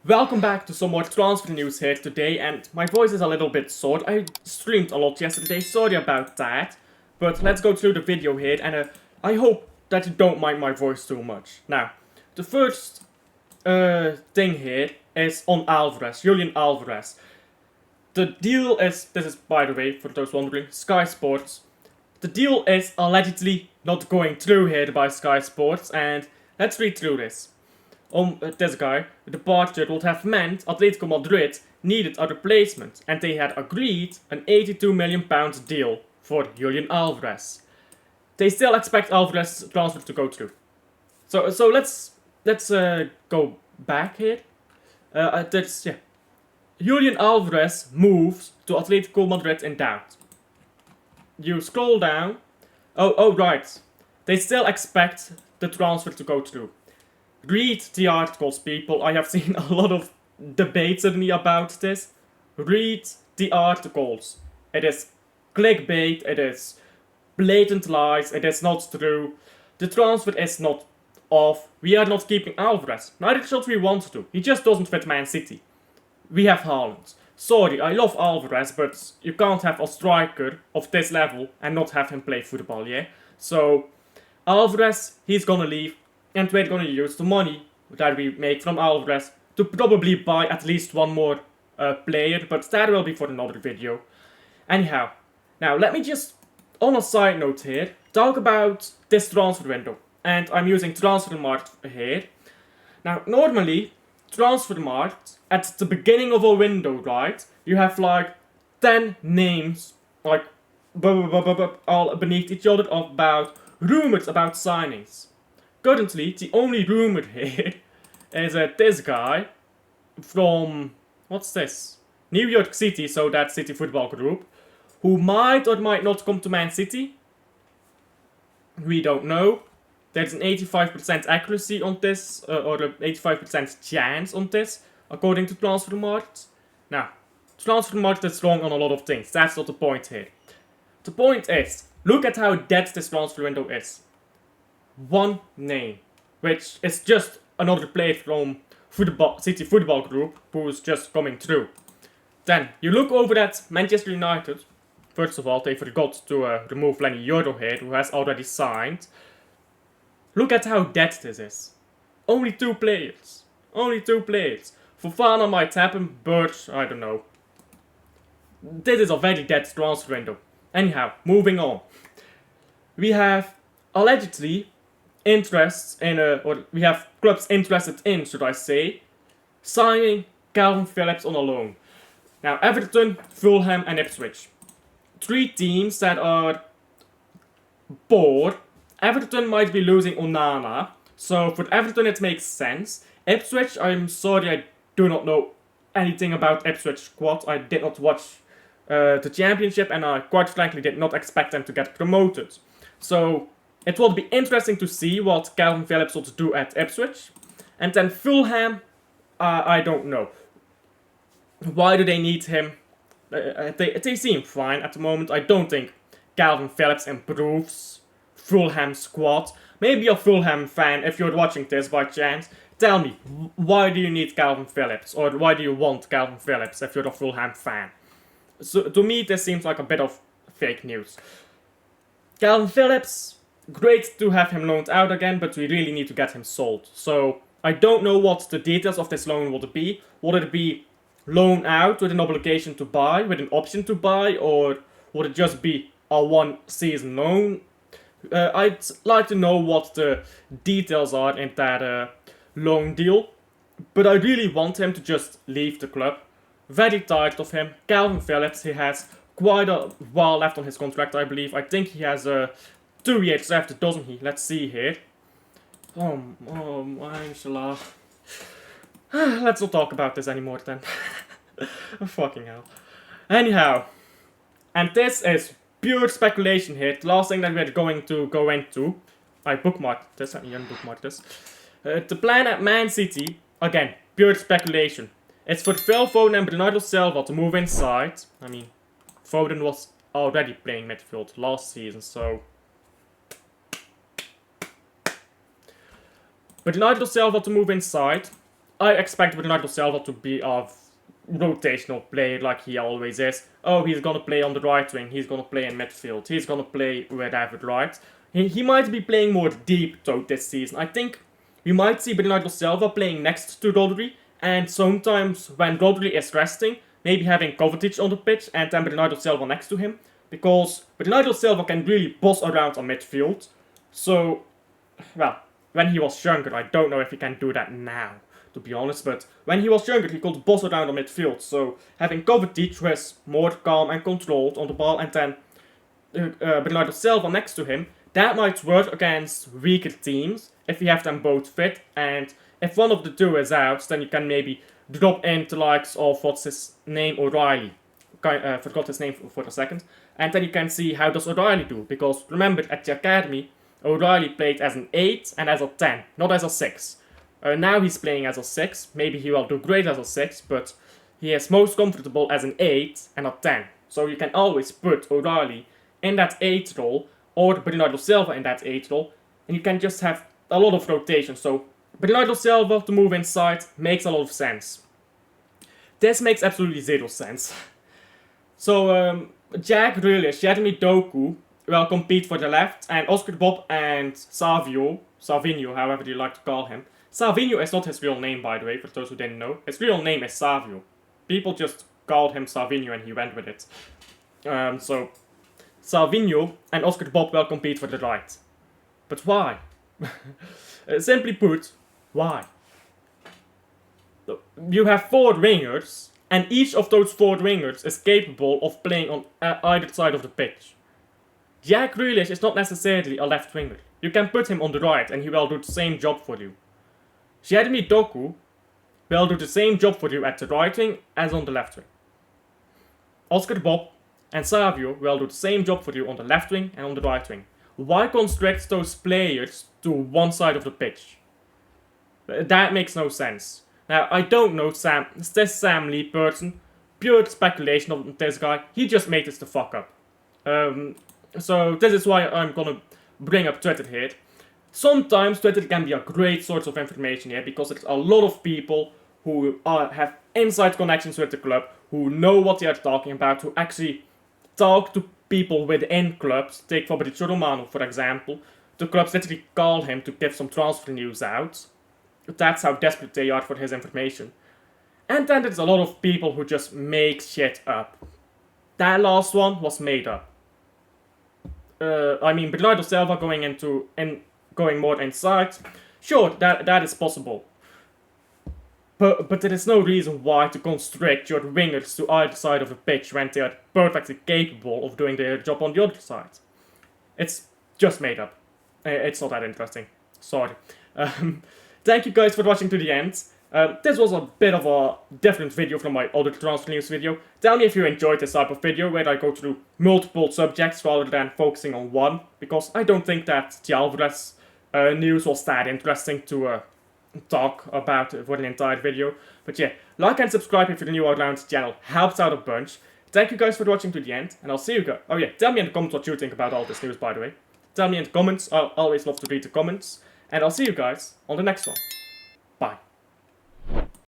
Welcome back to some more transfer news here today, and my voice is a little bit sore. I streamed a lot yesterday, sorry about that. But let's go through the video here, and I hope that you don't mind my voice too much. Now, the first thing here is on Alvarez, Julian Alvarez. The deal is, this is by the way, for those wondering, Sky Sports. The deal is allegedly not going through here by Sky Sports, and let's read through this. This guy, the departure would have meant Atletico Madrid needed a replacement, and they had agreed an £82 million deal for Julian Alvarez. They still expect Alvarez transfer to go through. So let's go back here. Julian Alvarez moves to Atletico Madrid in doubt. You scroll down. Oh right. They still expect the transfer to go through. Read the articles, people. I have seen a lot of debate suddenly about this. Read the articles. It is clickbait, it is blatant lies, it is not true. The transfer is not off. We are not keeping Alvarez. Neither should we want to. He just doesn't fit Man City. We have Haaland. Sorry, I love Alvarez, but you can't have a striker of this level and not have him play football, yeah? So, Alvarez, he's gonna leave. And we're gonna use the money that we make from Alvarez to probably buy at least one more player, but that will be for another video. Anyhow, now let me just, on a side note here, talk about this transfer window. And I'm using Transfermarkt here. Now, normally, Transfermarkt, at the beginning of a window, right, you have like 10 names, like, all beneath each other about rumors about signings. Currently, the only rumor here is this guy from, what's this? New York City, so that City Football Group, who might or might not come to Man City. We don't know. There's an 85% accuracy on this, or an 85% chance on this, according to Transfermarkt. Now, Transfermarkt is wrong on a lot of things. That's not the point here. The point is, look at how dead this transfer window is. One name, which is just another player from City Football Group who's just coming through. Then you look over at Manchester United. First of all, they forgot to remove Lenny Yoro here, who has already signed. Look at how dead this is. Only two players. Only two players. Fofana might happen, but I don't know. This is a very dead transfer window. Anyhow, moving on. We have allegedly interests in or we have clubs interested in, should I say, signing Calvin Phillips on a loan. Now, Everton, Fulham and Ipswich. Three teams that are bored. Everton might be losing Onana, so for Everton it makes sense. Ipswich, I'm sorry, I do not know anything about Ipswich squad. I did not watch the championship, and I quite frankly did not expect them to get promoted. So it will be interesting to see what Calvin Phillips will do at Ipswich. And then Fulham, I don't know. Why do they need him? They seem fine at the moment. I don't think Calvin Phillips improves Fulham's squad. Maybe a Fulham fan, if you're watching this by chance, tell me, why do you need Calvin Phillips? Or why do you want Calvin Phillips if you're a Fulham fan? So to me, this seems like a bit of fake news. Calvin Phillips, great to have him loaned out again, but we really need to get him sold. So I don't know what the details of this loan would be. Would it be loan out with an obligation to buy, with an option to buy, or would it just be a one-season loan? I'd like to know what the details are in that loan deal, but I really want him to just leave the club. Very tired of him. Calvin Phillips, he has quite a while left on his contract, I believe. I think he has 2 years left, doesn't he? Let's see here. Inshallah. Let's not talk about this anymore then. Fucking hell. Anyhow. And this is pure speculation here. The last thing that we're going to go into. I bookmarked this. Let me unbookmark this. The plan at Man City. Again, pure speculation. It's for Phil Foden and Bernardo Silva to move inside. I mean, Foden was already playing midfield last season, so Bernardo Silva to move inside. I expect Bernardo Silva to be a rotational player like he always is. Oh, he's gonna play on the right wing, he's gonna play in midfield, he's gonna play wherever, right? He might be playing more deep though this season. I think we might see Bernardo Silva playing next to Rodri, and sometimes when Rodri is resting, maybe having Kovacic on the pitch and then Bernardo Silva next to him, because Bernardo Silva can really boss around on midfield. So, well, when he was younger, I don't know if he can do that now, to be honest, but when he was younger, he could boss around on midfield. So, having Kovacic, who is more calm and controlled on the ball, and then Bernardo Silva next to him, that might work against weaker teams if you have them both fit, and if one of the two is out, then you can maybe drop in the likes of, what's his name, O'Reilly. Forgot his name for a second. And then you can see how does O'Reilly do, because remember, at the academy, O'Reilly played as an 8 and as a 10, not as a 6. Now he's playing as a 6, maybe he will do great as a 6, but he is most comfortable as an 8 and a 10. So you can always put O'Reilly in that 8 role, or Bernardo Silva in that 8 role, and you can just have a lot of rotation. So Bernardo Silva to move inside makes a lot of sense. This makes absolutely zero sense. So Jack Grealish, Jeremy Doku will compete for the left, and Oscar Bob and Savinho, however you like to call him. Savinho is not his real name, by the way, for those who didn't know. His real name is Savio. People just called him Savinho and he went with it. So Savinho and Oscar Bob will compete for the right. But why? Simply put, why? You have 4 wingers, and each of those 4 wingers is capable of playing on either side of the pitch. Jack Grealish is not necessarily a left winger. You can put him on the right and he will do the same job for you. Jeremy Doku will do the same job for you at the right wing as on the left wing. Oscar Bob and Savio will do the same job for you on the left wing and on the right wing. Why constrict those players to one side of the pitch? That makes no sense. Now, I don't know this Sam Lee person, pure speculation of this guy, he just made this the fuck up. So this is why I'm gonna bring up Twitter here. Sometimes Twitter can be a great source of information here, because there's a lot of people who have inside connections with the club, who know what they are talking about, who actually talk to people within clubs. Take Fabrizio Romano, for example. The clubs literally call him to give some transfer news out. That's how desperate they are for his information. And then there's a lot of people who just make shit up. That last one was made up. I mean, Bernardo Silva going more inside. Sure, that is possible. But there is no reason why to constrict your wingers to either side of the pitch when they are perfectly capable of doing their job on the other side. It's just made up. It's not that interesting. Sorry. Thank you guys for watching to the end. This was a bit of a different video from my other transfer news video. Tell me if you enjoyed this type of video where I go through multiple subjects rather than focusing on one, because I don't think that the Alvarez news was that interesting to talk about for an entire video. But yeah, like and subscribe if you're new around the channel, helps out a bunch. Thank you guys for watching to the end, and I'll see you guys. Oh yeah, tell me in the comments what you think about all this news, by the way. Tell me in the comments, I'll always love to read the comments. And I'll see you guys on the next one. Bye.